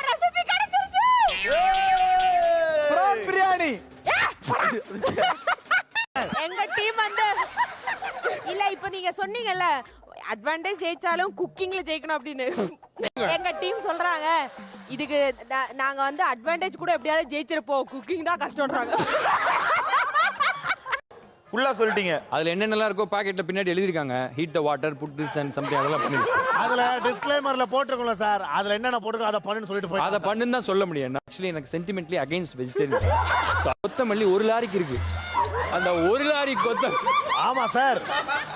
Recipe கிடைச்சிருச்சு. பிரான் பிரியாணி. எங்க team வந்து இல்ல இப்ப நீங்க சொன்னீங்கல்ல அட்வான்டேஜ் ஜெயிச்சாலும் குக்கிங்ல ஜெயிக்கணும் அப்படின்னு. எங்க டீம் சொல்றாங்க இதுக்கு நாங்க வந்து அட்வான்டேஜ் கூட எப்படியாவது ஜெயிச்சிருப்போம், குக்கிங் தான் கஷ்டம்ன்றாங்க. ஃபுல்லா சொல்லிட்டீங்க. அதுல என்னென்னலாம் இருக்கோ பாக்கெட்ல பின்னாடி எழுதிருக்காங்க. Heat the water, put this and something அதெல்லாம் பண்ணிருக்காங்க. அதுல டிஸ்க்ளைமர்ல போட்டுருக்கோம்ல சார், அதுல என்னென்ன போட்டுருக்கோம் அதை பண்ணுன்னு சொல்லிட்டு போய் அதை பண்ணுன்னு தான் சொல்ல முடியும். ஆக்சுவலி எனக்கு சென்டிமெண்ட்லி அகைன்ஸ்ட் வெஜிடேரியன். கொத்தமல்லி ஒரு லாரிக்கு இருக்கு. அந்த ஒரு லாரி ஆமா சார்,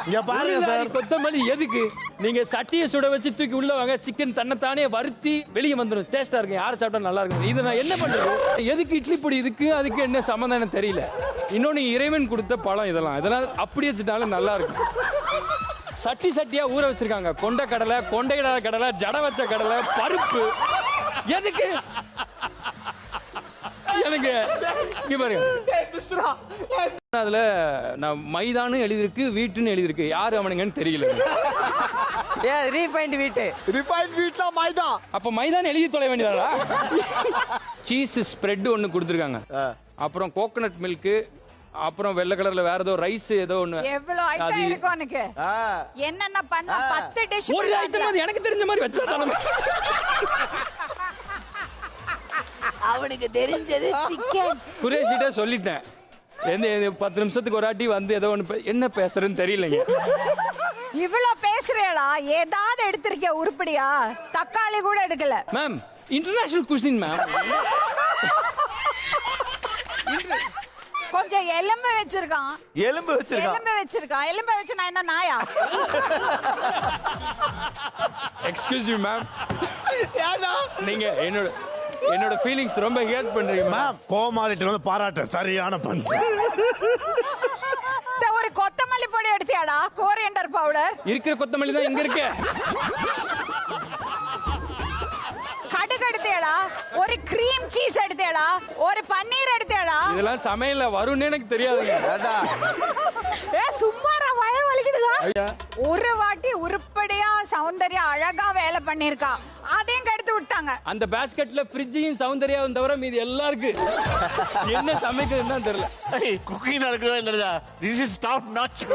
இங்க பாருங்க சார், கொத்தமல்லி எதுக்கு? நீங்க சட்டியை சுட வச்சு தூக்கி உள்ள வாங்க, சிக்கன் தன்னைத்தானே வறுத்தி வெளியே வந்துடும், டேஸ்டா இருக்கு, யாரு சாப்பிட்டா நல்லா இருக்கும். இதை நான் என்ன பண்றது? எதுக்கு இட்லி பொடி இதுக்கு அதுக்கு என்ன சம்பந்தம் தெரியல. இன்னொன்னு இறைவன் கொடுத்த பழம், இதெல்லாம் அப்படியே வச்சுட்டாலும் நல்லா இருக்கும். சட்டி சட்டியா ஊற வச்சிருக்காங்க. கொண்ட கடலை, கொண்டையிடாத கடலை, ஜட வச்ச கடலை, பருப்பு. எதுக்கு? எனக்கு அதுல நான் மைதான்னு எழுதிருக்கு, வீட்டுன்னு எழுதிருக்கு. யாரு அவனுங்கன்னு தெரியல. ரீஃபைண்ட் வீட்டு. ரிஃபைண்ட் வீட்ல மைதா. அப்ப மைதான் எழுதி தொலை வேண்டியதா? சீஸ் ஸ்ப்ரெட் ஒன்னு கொடுத்துருக்காங்க. அப்புறம் கோகனட் மில்க், அப்புறம் வெள்ளை கலர்ல வேற ஏதோ ரைஸ் ஏதோ ஒண்ணு. எவ்வளவு ஐட்டம் இருக்கு உனக்கு? என்னென்ன பண்ணா 10 டிஷ். ஒரு ஐட்டம் அது எனக்கு தெரிஞ்ச மாதிரி வச்சா தானே. அவனுக்கு தெரிஞ்சது சிக்கன். குரேஷிட்ட சொல்லிட்டேன், 10 நிமிஷத்துக்கு ஒரு வாட்டி வந்து ஏதோ ஒன்று என்ன பேசுறேன்னு தெரியலங்க. இவ்வளவு பேசுறேடா, ஏதாவது எடுத்திருக்கிய உருப்படியா? தக்காளி கூட எடுக்கல. Ma'am, international cuisine ma'am. கொஞ்சம் எலும்பு வச்சிருக்கான். எலும்பு வச்சிருக்கான். எலும்பு வச்சு நான் என்ன நாயா? எக்ஸ்கியூஸ் மீ மேம், நீங்க என்னோட ஃபீலிங்ஸ் ரொம்ப ஹேட் பண்றீங்க மேம். கோமாளிட்ட வந்து பாராட்ட சரியான பஞ்ச். ஒரு கொத்தமல்லி பொடி எடுத்தியாடா? Coriander powder. இருக்கிற கொத்தமல்லி தான் இங்க இருக்கு. கடுகு எடுத்தியாடா? ஒரு கிரீம் சீஸ் எடுத்தியாடா? ஒரு பன்னீர் எடுத்தியாடா? இதெல்லாம் சமையல்ல வரும்னு எனக்கு தெரியாதுங்க. சும்மாரா, வயிறு வலிக்குதுடா. ஒரு வாட்டி உருப்படியா சௌந்தர்யா அழகா வேலை பண்ணிருக்கா, அதையும் கெடுத்து விட்டாங்க. அந்த பாஸ்கெட்ல ஃப்ரிட்ஜையும் சௌந்தர்யாவும் தவிர மீதி எல்லாம் இருக்கு. என்ன சமைக்கிறதுன்னு தான் தெரியல. குக்கிங் நடக்குதோ இல்லையா? This is top notch.